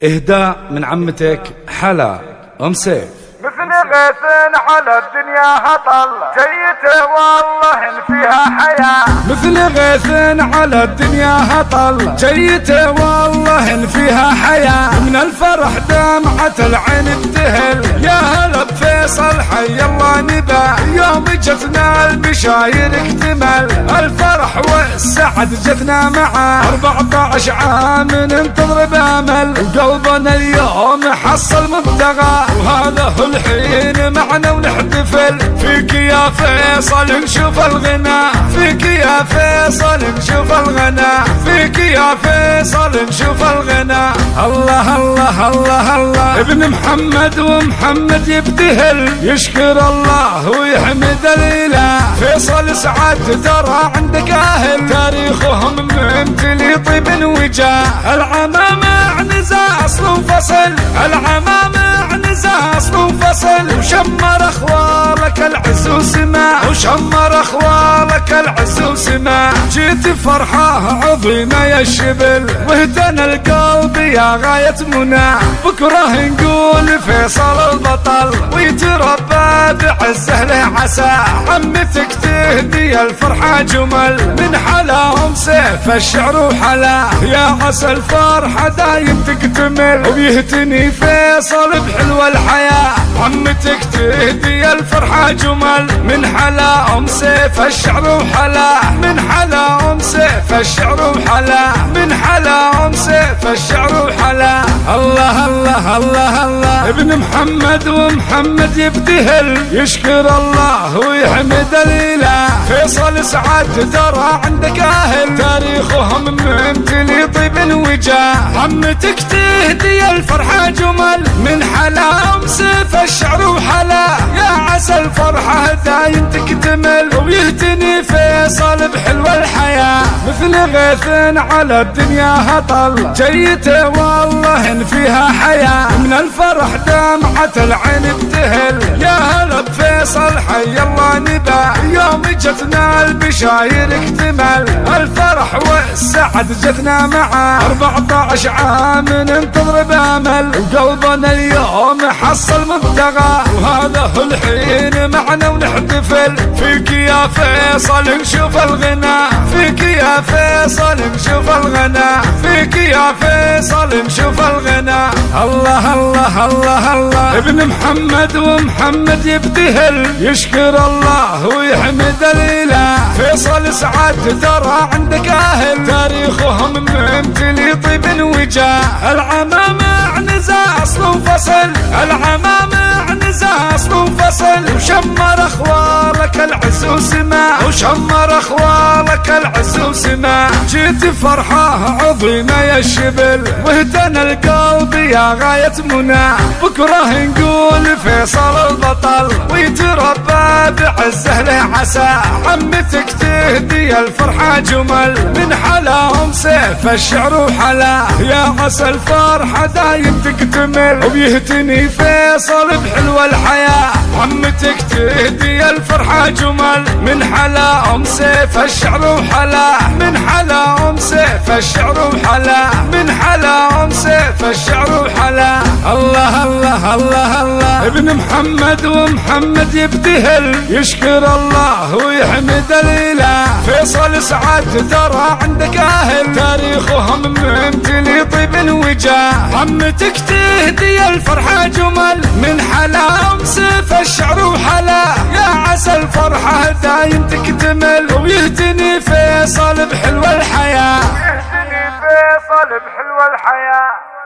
إهداء من عمتك حلا أم سيف. مثل غيث على الدنيا هطل جيته والله إن فيها حياة. مثل غيث على الدنيا هطل جيته والله إن فيها حياة. من الفرح دمعة العين ابتهل يا هلا بفيصل حي الله نبا. يوم جتنا البشاير اكتمل الفرح والسعد جتنا معه. 14 عام ننتظر بامل وقلبنا اليوم حصل مبتغى. وهذا هو الحين معنا ونحتفل فيك يا فيصل نشوف الغنى. فيك يا فيصل نشوف الغنى. فيك يا فيصل نشوف الغنى. الله الله الله الله ابن محمد ومحمد يبتهل يشكر الله ويحمد الاله. فيصل سعد ترى عندك اهل تاريخهم ممتلي طيب وجاه. العمامة عنزة اصل وفصل. العمامة عنزة اصل وفصل. وشمر اخوالك العز وسماع. وشمر اخوالك العز وسماع. جيت فرحة عظيمة يا الشبل واهتنى القلب يا غاية منى. بكره نقول فيصل البطل ويتربى بعزه له عسى. عمتك تهدي الفرحة جمل من حلاهم سيف الشعر وحلا. يا عسى الفرحة دايم تكتمل ويهتني فيصل بحلوة الحياة. عمتك تهدي الفرحة جمل من حلاهم سيف الشعر وحلا. من حلاهم سيف الشعر وحلا. من حلاهم سيف الشعر وحلا. الله الله الله الله ابن محمد ومحمد يبتهل يشكر الله ويحمد الاله. فيصل سعد ترى عندك اهل تاريخهم ممتلي طيب وجاه. عمتك تهدي الفرحة جمل من حلاهم سيف الشعر وحلا. يا عسى الفرحة دايم تكتمل ويهتني فيصل بحلوة الحياة. مثل غيث على الدنيا هطل جيته والله إن فيها حياة. من الفرح دمعة العين ابتهل يا هلا بفيصل حي الله نبا. يوم جتنا البشاير اكتمل الفرح والسعد جتنا معه. 14 عام ننتظر بامل وقلبنا اليوم حصل مبتغى. وهذا هو الحين معنا ونحتفل فيك يا فيصل نشوف الغنى. فيك يا فيصل نشوف الغنى. فيك يا فيصل نشوف الغنى. الله الله الله الله ابن محمد ومحمد يبتهل يشكر الله ويحمد الاله. فيصل سعد ترى عندك اهل تاريخهم ممتلي طيب وجاه. العمامة عنزة اصل وفصل. العمامة عنزة اصل وفصل. وشمر اخوالك العز وسماع. وشمر اخوالك العز وسماع. جيت فرحة عظيمة يا الشبل واهتنى القلب يا غاية منى. بكره نقول فيصل البطل ويتربى بعزه له عسى. عمتك تهدي الفرحة جمل من حلاهم سيف الشعر وحلا. يا عسى الفرحة دايم تكتمل وبيهتني فيصل بحلوة الحياة. عمتك تهدي الفرحة جمل من حلاهم سيف الشعر وحلا. من حلاهم سيف الشعر وحلا. من حلاهم سيف الشعر وحلا. الله الله الله الله ابن محمد ومحمد يبتهل يشكر الله ويحمد الاله. فيصل سعد ترى عندك اهل تاريخهم ممتلي طيب وجاه. عمتك تهدي الفرحة جمل من حلاهم سيف الشعر وحلا. يا عسى الفرحة دايم تكتمل ويهتني فيصل بحلوة الحياة. يهتني فيصل بحلوة الحياة.